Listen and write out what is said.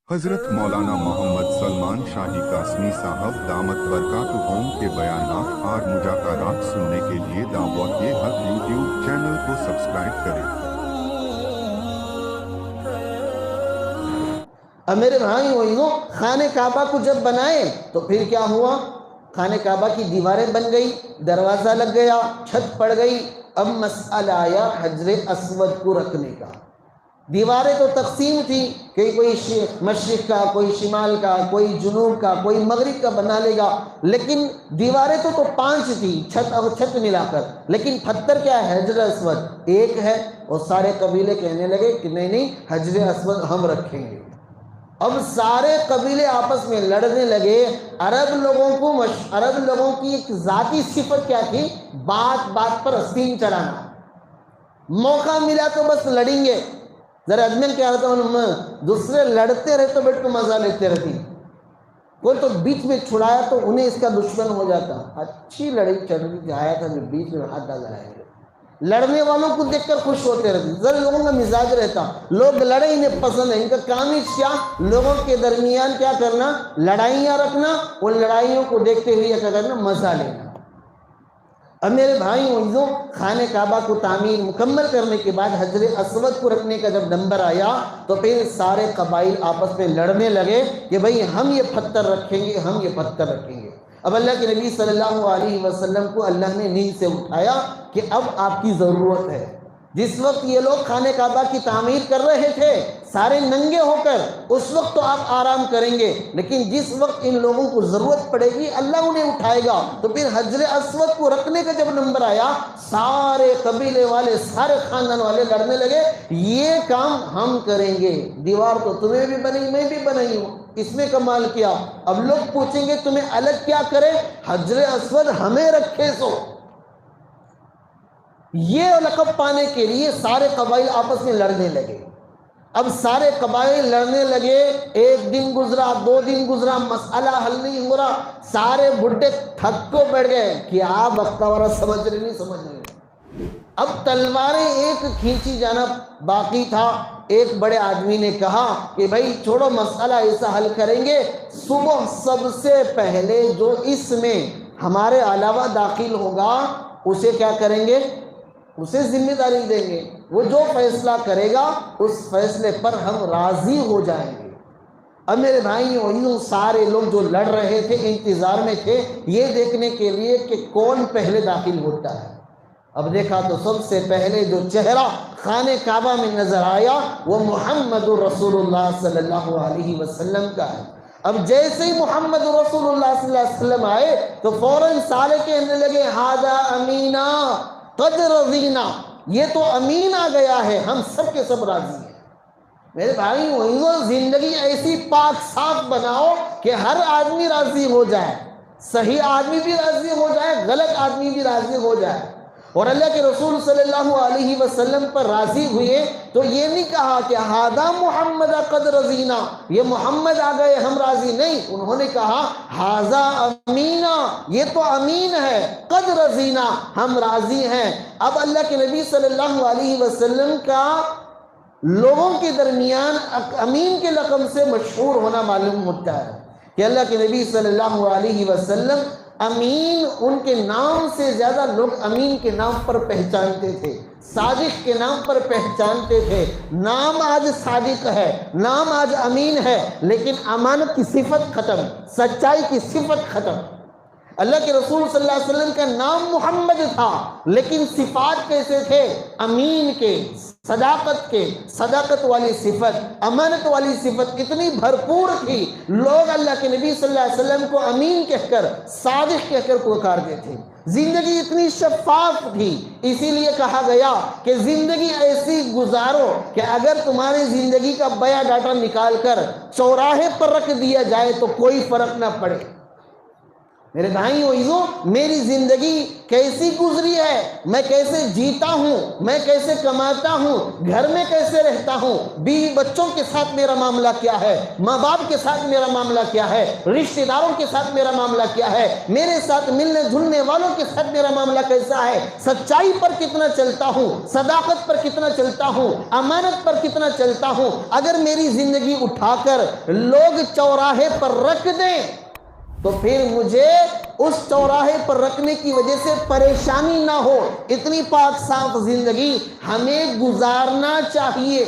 हजरत मौलाना मोहम्मद सलमान शाही कासमी साहब दामत बरकातुहूम के बयानात और मुजाकरात सुनने के लिए दावत ये हक यूट्यूब चैनल को सब्सक्राइब करें। अब मेरे भाई वही खाने काबा को जब बनाए तो फिर क्या हुआ, खाने काबा की दीवारें बन गई, दरवाज़ा लग गया, छत पड़ गई। अब मसला आया हजरे अस्वद को रखने का। दीवारें तो तकसीम थी कि कोई मशरिक का, कोई शिमाल का, कोई जुनूब का, कोई मगरिब का बना लेगा, लेकिन दीवारें तो 5 थी, छत और छत मिलाकर, लेकिन पत्थर क्या है, हजर अस्वद एक है। और सारे कबीले कहने लगे कि नहीं नहीं, हजर अस्वद हम रखेंगे। अब सारे कबीले आपस में लड़ने लगे। अरब लोगों की एक जाती सिफत क्या थी, बात बात पर हसीन चढ़ाना। मौका मिला तो बस लड़ेंगे। जरा अजमेर क्या रहता है, दूसरे लड़ते रहे तो बैठ को मजा लेते रहती, कोई तो बीच में छुड़ाया तो उन्हें इसका दुश्मन हो जाता। अच्छी लड़ाई चल रही आया था, बीच में हाथ डाला है, लड़ने वालों को देखकर खुश होते रहते। जरा लोगों का मिजाज रहता, लोग लड़े इन्हें पसंद है, इनका काम ही क्या, लोगों के दरमियान क्या करना, लड़ाइयाँ रखना, उन लड़ाइयों को देखते हुए क्या करना, मजा लेना। अब मेरे भाई वहीज़ों, खाने काबा को तामीर मुकम्मल करने के बाद हजरे अस्वद को रखने का जब नंबर आया तो फिर सारे कबाइल आपस में लड़ने लगे कि भाई हम ये पत्थर रखेंगे, हम ये पत्थर रखेंगे। अब अल्लाह के नबी सल्लल्लाहु अलैहि वसल्लम को अल्लाह ने नींद से उठाया कि अब आपकी ज़रूरत है। जिस वक्त ये लोग खाने काबा की तामीर कर रहे थे सारे नंगे होकर, उस वक्त तो आप आराम करेंगे, लेकिन जिस वक्त इन लोगों को ज़रूरत पड़ेगी अल्लाह उन्हें उठाएगा। तो फिर हजरे अस्वद को रखने का जब नंबर आया, सारे कबीले वाले, सारे खानदान वाले लड़ने लगे, ये काम हम करेंगे। दीवार तो तुम्हें भी बनी, मैं भी बनाई हूँ, इसमें कमाल किया। अब लोग पूछेंगे तुम्हें अलग क्या करें, हजरे अस्वद हमें रखे सो। ये लक़ब पाने के लिए सारे कबाइल आपस में लड़ने लगे। अब सारे कबाइल लड़ने लगे, एक दिन गुजरा, 2 दिन गुजरा, मसला हल नहीं हो रहा। सारे बुढ़े थक को बैठ गए कि आप वक्तावरा समझ रहे नहीं समझ रहे। अब तलवारें एक खींची जाना बाकी था। एक बड़े आदमी ने कहा कि भाई छोड़ो, मसला ऐसा हल करेंगे, सुबह सबसे पहले जो इसमें हमारे अलावा दाखिल होगा उसे क्या करेंगे, उसे जिम्मेदारी देंगे। वो जो फैसला करेगा उस फैसले पर हम राजी हो जाएंगे। अब मेरे भाई वही सारे लोग जो लड़ रहे थे इंतजार में थे ये देखने के लिए कि कौन पहले दाखिल होता है। अब देखा तो सबसे पहले जो चेहरा खाने काबा में नजर आया वो मुहम्मदुर रसूलुल्लाह सल्लल्लाहु अलैहि वसल्लम का है। अब जैसे ही मोहम्मद रसूलुल्लाह सल्लल्लाहु अलैहि वसल्लम आए तो फौरन सारे कहने लगे हादा अमीना कद रज़ीना, ये तो अमीन आ गया है, हम सब के सब राजी हैं। मेरे भाई वही जिंदगी ऐसी पाक साफ बनाओ कि हर आदमी राजी हो जाए, सही आदमी भी राजी हो जाए, गलत आदमी भी राजी हो जाए। और अल्लाह के रसूल सल्लल्लाहु अलैहि वसल्लम पर राजी हुए तो ये नहीं कहा कि हादा मोहम्मद कद रज़ीना, ये मोहम्मद आ गए हम राजी नहीं, उन्होंने कहा हाजा अमीना, ये तो अमीन है, कद रज़ीना, हम राजी हैं। अब अल्लाह के नबी सल्लल्लाहु अलैहि वसल्लम का लोगों के दरमियान अमीन के लक़ब से मशहूर होना मालूम होता है कि अल्लाह के नबी सल्लल्लाहु अलैहि वसल्लम अमीन, उनके नाम से ज्यादा लोग अमीन के नाम पर पहचानते थे, सादिक के नाम पर पहचानते थे। नाम आज सादिक है, नाम आज अमीन है, लेकिन अमानत की सिफत खत्म, सच्चाई की सिफत खत्म। अल्लाह के रसूल सल्लल्लाहु अलैहि वसल्लम का नाम मोहम्मद था, लेकिन सिफात कैसे थे, अमीन के, सदाकत के, सदाकत वाली सिफत, अमानत वाली सिफत इतनी भरपूर थी, लोग अल्लाह के नबी सल्लल्लाहु अलैहि वसल्लम को अमीन कहकर, सादिक कहकर पुकारते थे। जिंदगी इतनी शफाफ थी, इसीलिए कहा गया कि जिंदगी ऐसी गुजारो कि अगर तुम्हारी जिंदगी का बया डाटा निकाल कर चौराहे पर रख दिया जाए तो कोई फर्क ना पड़े। میرے بھائیوں عزیزوں، میری زندگی کیسی گزری ہے، میں کیسے جیتا ہوں، میں کیسے کماتا ہوں، گھر میں کیسے رہتا ہوں، بیوی بچوں کے ساتھ میرا معاملہ کیا ہے، ماں باپ کے ساتھ میرا معاملہ کیا ہے، رشتہ داروں کے ساتھ میرا معاملہ کیا ہے، میرے ساتھ ملنے جلنے والوں کے ساتھ میرا معاملہ کیسا ہے، سچائی پر کتنا چلتا ہوں، صداقت پر کتنا چلتا ہوں، امانت پر کتنا چلتا ہوں۔ اگر میری زندگی اٹھا کر لوگ چوراہے پر رکھ دیں تو پھر مجھے اس چوراہے پر رکھنے کی وجہ سے پریشانی نہ ہو۔ اتنی پاک صاف زندگی ہمیں گزارنا چاہیے۔